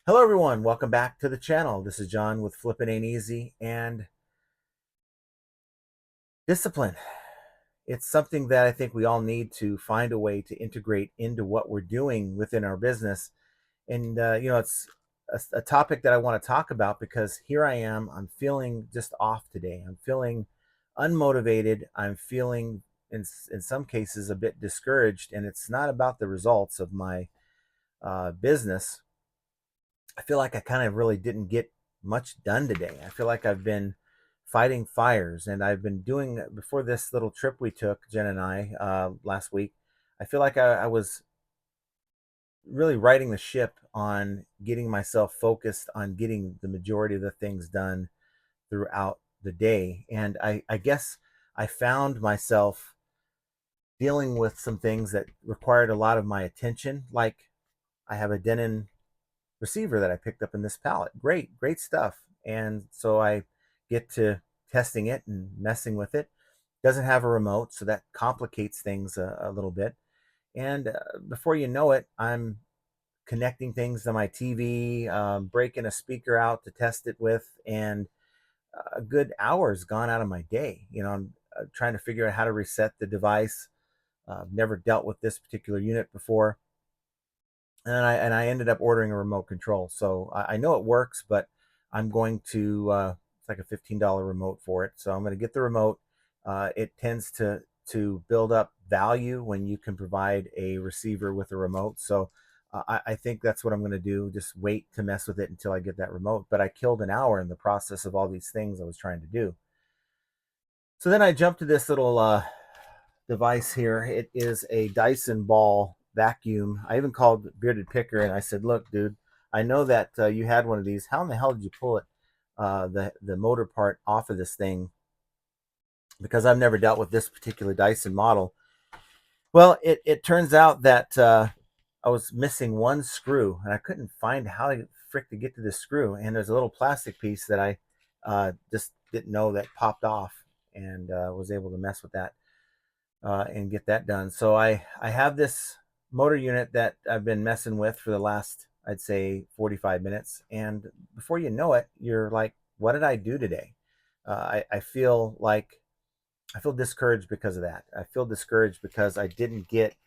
Hello everyone, welcome back to the channel. This is John with Flippin' Ain't Easy, and discipline. It's something that I think we all need to find a way to integrate into what we're doing within our business. And it's a topic that I want to talk about because here I am, I'm feeling just off today. I'm feeling unmotivated. I'm feeling in some cases a bit discouraged, and it's not about the results of my business. I feel like I kind of really didn't get much done today. I feel like I've been fighting fires, and I've been doing before this little trip we took, Jen and I, last week. I feel like I was really riding the ship on getting myself focused on getting the majority of the things done throughout the day. And I guess I found myself dealing with some things that required a lot of my attention. Like I have a Denon receiver that I picked up in this pallet. Great stuff. And so I get to testing it and messing with it. Doesn't have a remote, so that complicates things a little bit. And before you know it, I'm connecting things to my TV, breaking a speaker out to test it with, and a good hour's gone out of my day. I'm trying to figure out how to reset the device. I've never dealt with this particular unit before, and I ended up ordering a remote control. So I know it works, but I'm going to it's like a $15 remote for it. So I'm going to get the remote. It tends to build up value when you can provide a receiver with a remote. So I think that's what I'm going to do. Just wait to mess with it until I get that remote. But I killed an hour in the process of all these things I was trying to do. So then I jumped to this little device here. It is a Dyson ball vacuum. I even called Bearded Picker and I said, "Look, dude, I know that you had one of these. How in the hell did you pull it, the motor part off of this thing? Because I've never dealt with this particular Dyson model." Well, it turns out that I was missing one screw and I couldn't find how the frick to get to this screw. And there's a little plastic piece that I just didn't know that popped off, and was able to mess with that and get that done. So I have this motor unit that I've been messing with for the last, I'd say, 45 minutes. And before you know it, you're like, what did I do today? I feel like I feel discouraged because of that. I feel discouraged because I didn't get,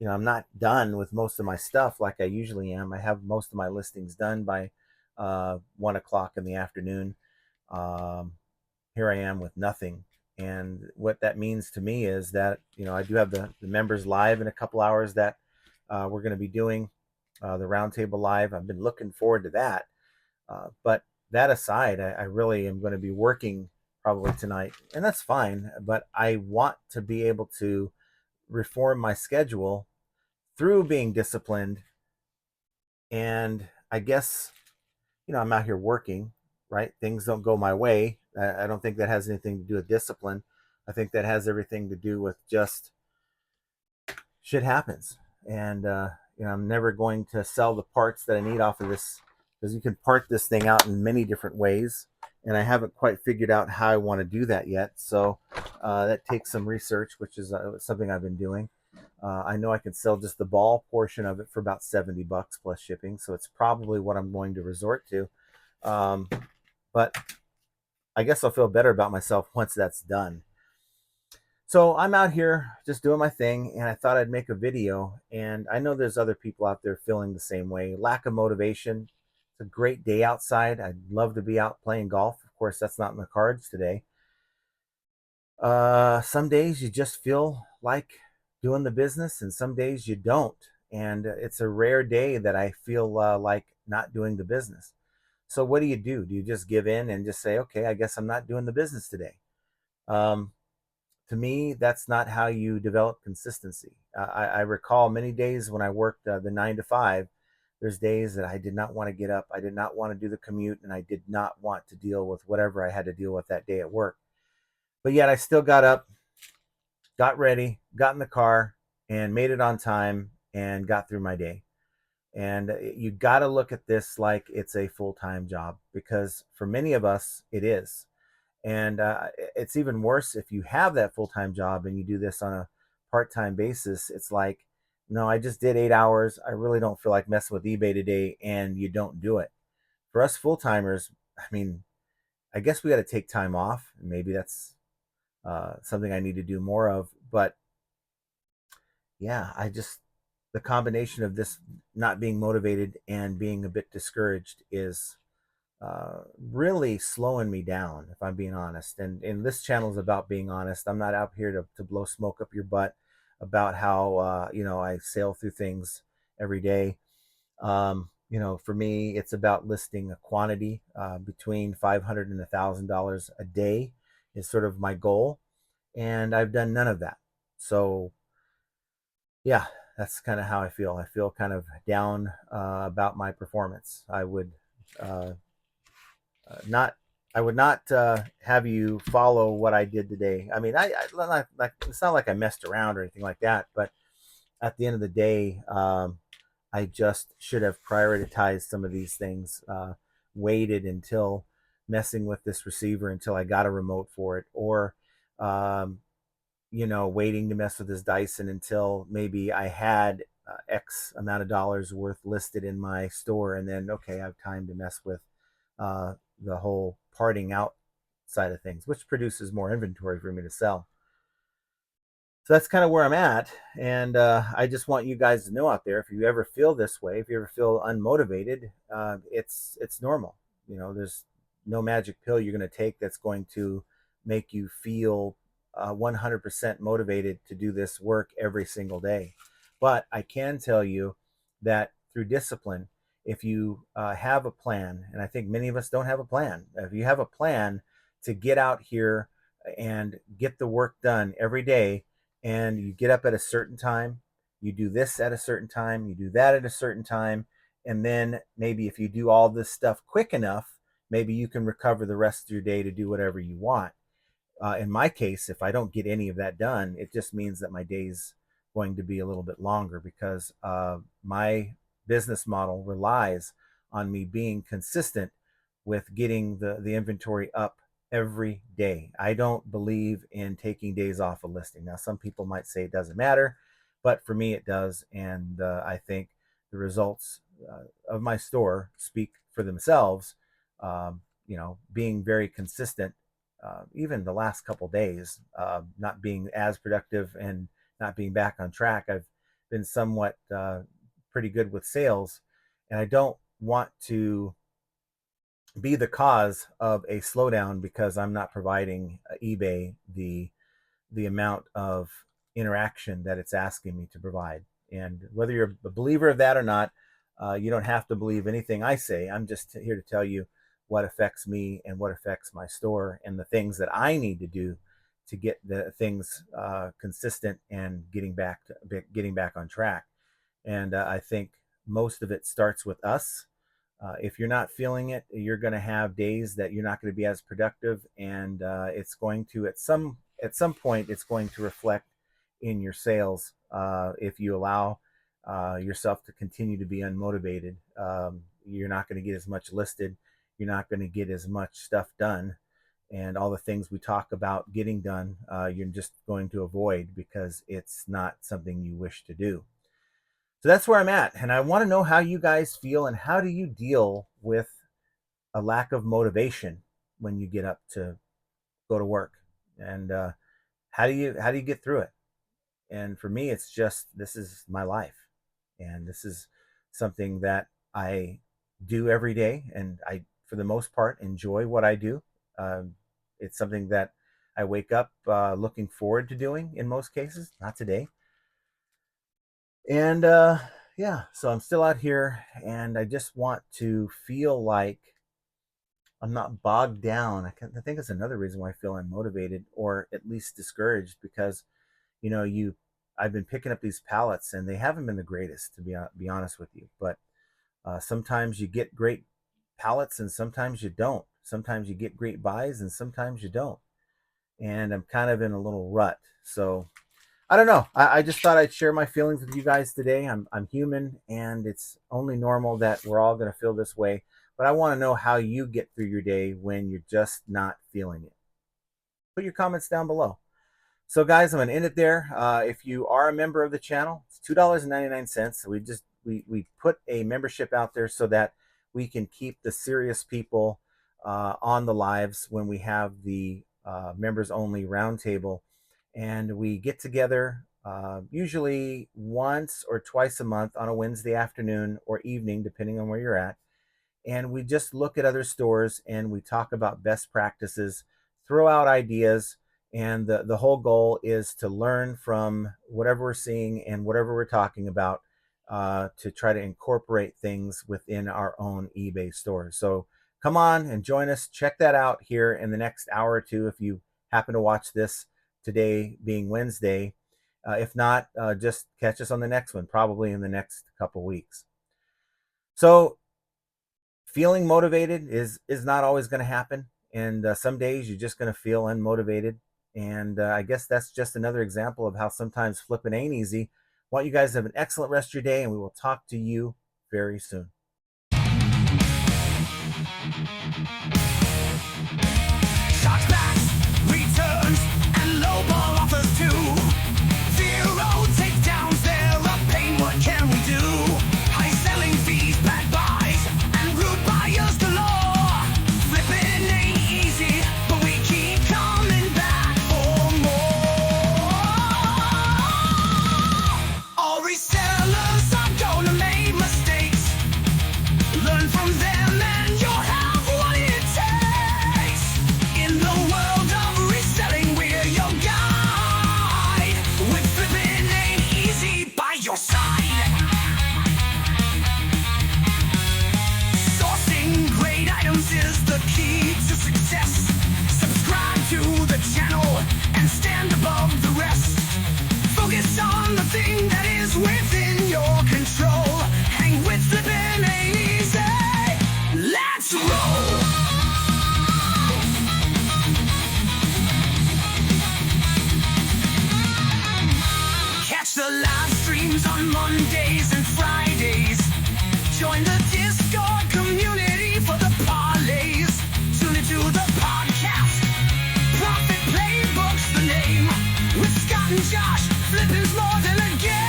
I'm not done with most of my stuff like I usually am. I have most of my listings done by 1 o'clock in the afternoon. Um, Here I am with nothing. And what that means to me is that, I do have the members live in a couple hours that we're going to be doing the roundtable live. I've been looking forward to that. But that aside, I really am going to be working probably tonight, and that's fine. But I want to be able to reform my schedule through being disciplined. And I guess, I'm out here working, right? Things don't go my way. I don't think that has anything to do with discipline. I think that has everything to do with just shit happens. And, I'm never going to sell the parts that I need off of this, because you can part this thing out in many different ways. And I haven't quite figured out how I want to do that yet. So that takes some research, which is something I've been doing. I know I can sell just the ball portion of it for about $70 plus shipping. So it's probably what I'm going to resort to. Um, but I guess I'll feel better about myself once that's done. So I'm out here just doing my thing, and I thought I'd make a video. And I know there's other people out there feeling the same way. Lack of motivation. It's a great day outside. I'd love to be out playing golf. Of course, that's not in the cards today. Some days you just feel like doing the business, and some days you don't. And it's a rare day that I feel like not doing the business. So what do you do? Do you just give in and just say, okay, I guess I'm not doing the business today? Um, to me, that's not how you develop consistency. I recall many days when I worked the 9 to 5. There's days that I did not want to get up. I did not want to do the commute, and I did not want to deal with whatever I had to deal with that day at work. But yet I still got up, got ready, got in the car, and made it on time and got through my day. And you got to look at this like it's a full-time job, because for many of us, it is. And it's even worse if you have that full-time job and you do this on a part-time basis. It's like no, I just did 8 hours. I really don't feel like messing with eBay today, and you don't do it. For us full timers, I mean, I guess we got to take time off. Maybe that's something I need to do more of. But yeah, the combination of this not being motivated and being a bit discouraged is really slowing me down, if I'm being honest. And this channel is about being honest. I'm not out here to blow smoke up your butt about how, I sail through things every day. For me, it's about listing a quantity between $500 and $1,000 a day is sort of my goal. And I've done none of that. So yeah, that's kind of how I feel. I feel kind of down about my performance. Uh, not I would not have you follow what I did today. I mean, like it's not like I messed around or anything like that, but at the end of the day, I just should have prioritized some of these things, waited until messing with this receiver until I got a remote for it, or um, waiting to mess with this Dyson until maybe I had X amount of dollars worth listed in my store, and then okay, I have time to mess with uh, the whole parting out side of things, which produces more inventory for me to sell. So that's kind of where I'm at, and I just want you guys to know out there, if you ever feel this way, if you ever feel unmotivated, it's normal. There's no magic pill you're going to take that's going to make you feel 100% motivated to do this work every single day. But I can tell you that through discipline, if you have a plan, and I think many of us don't have a plan, if you have a plan to get out here and get the work done every day, and you get up at a certain time, you do this at a certain time, you do that at a certain time, and then maybe if you do all this stuff quick enough, maybe you can recover the rest of your day to do whatever you want. In my case, if I don't get any of that done, it just means that my day's going to be a little bit longer, because my business model relies on me being consistent with getting the inventory up every day. I don't believe in taking days off a listing. Now, some people might say it doesn't matter, but for me it does. And I think the results of my store speak for themselves. Being very consistent, even the last couple days, not being as productive and not being back on track, I've been somewhat pretty good with sales, and I don't want to be the cause of a slowdown because I'm not providing eBay the amount of interaction that it's asking me to provide. And whether you're a believer of that or not, you don't have to believe anything I say. I'm just here to tell you what affects me and what affects my store, and the things that I need to do to get the things consistent and getting back on track. And I think most of it starts with us. If you're not feeling it, you're going to have days that you're not going to be as productive, and it's going to at some point it's going to reflect in your sales if you allow yourself to continue to be unmotivated. You're not going to get as much listed. You're not going to get as much stuff done, and all the things we talk about getting done, you're just going to avoid because it's not something you wish to do. So that's where I'm at. And I want to know how you guys feel, and how do you deal with a lack of motivation when you get up to go to work? And how do you get through it? And for me, it's just, this is my life. And this is something that I do every day. And I, for the most part, enjoy what I do. It's something that I wake up looking forward to doing in most cases, not today. And yeah, so I'm still out here, and I just want to feel like I'm not bogged down. I think it's another reason why I feel unmotivated, or at least discouraged, because you know you I've been picking up these pallets, and they haven't been the greatest, to be honest with you. But sometimes you get great pallets, and sometimes you don't. Sometimes you get great buys, and sometimes you don't. And I'm kind of in a little rut. So I don't know. I just thought I'd share my feelings with you guys today. I'm human, and it's only normal that we're all going to feel this way. But I want to know how you get through your day when you're just not feeling it. Put your comments down below. So guys, I'm gonna end it there. If you are a member of the channel, it's $2.99. So we put a membership out there so that we can keep the serious people on the lives when we have the members only roundtable, and we get together usually once or twice a month on a Wednesday afternoon or evening, depending on where you're at, and we just look at other stores and we talk about best practices, throw out ideas, and the whole goal is to learn from whatever we're seeing and whatever we're talking about, to try to incorporate things within our own eBay stores. So come on and join us. Check that out here in the next hour or two if you happen to watch this today being Wednesday. If not, just catch us on the next one, probably in the next couple weeks. So feeling motivated is not always going to happen, and some days you're just going to feel unmotivated, and I guess that's just another example of how sometimes flipping ain't easy. I want you guys to have an excellent rest of your day, and we will talk to you very soon. Returns and lowball offers too. Zero takedowns, they're a pain. What can we do? High selling fees, bad buys, and rude buyers galore. Flipping ain't easy, but we keep coming back for more. All resellers are gonna make mistakes. Learn from them and you'll have what it takes. In the world of reselling, we're your guide. With flipping ain't easy by your side. Sourcing great items is the key to success. Subscribe to the channel and stand above the rest. Focus on the thing that is within your control. Hang with flipping ain't easy. Let's roll. Catch the live streams on Mondays and Fridays. Join the Discord community for the parlays. Tune into the podcast. Profit Playbook's the name. With Scott and Josh, flipping's more than a game.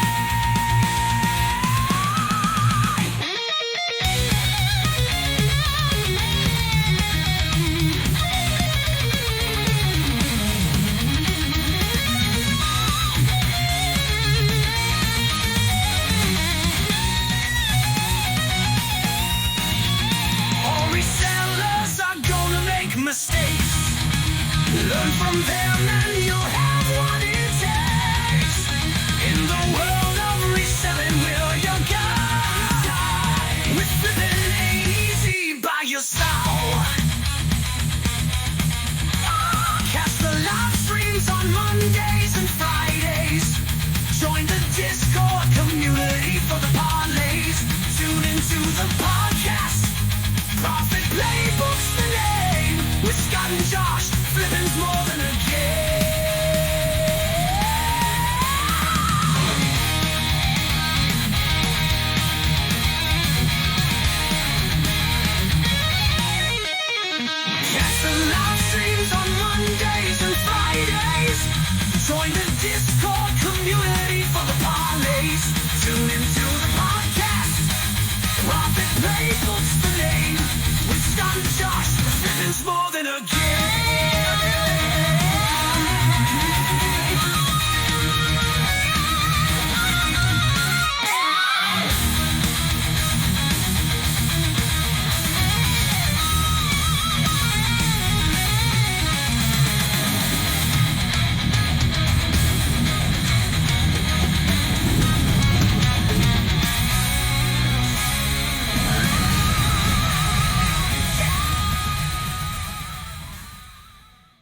All resellers are gonna make mistakes. Learn from them and you'll have what it takes. In the world of reselling, we're your guide. With flipping ain't easy by your side. Catch the live streams on Mondays and Fridays. Join the Discord community for the parlays. Tune into the podcast. Profit Playbook's the name. With Scott and Josh, flipping's more than a game. Catch the live streams on Mondays and Fridays. Join the Discord community for the parlays. Tune into the podcast. Profit Playbook's the name. With Scott and Josh, flipping's more than a game.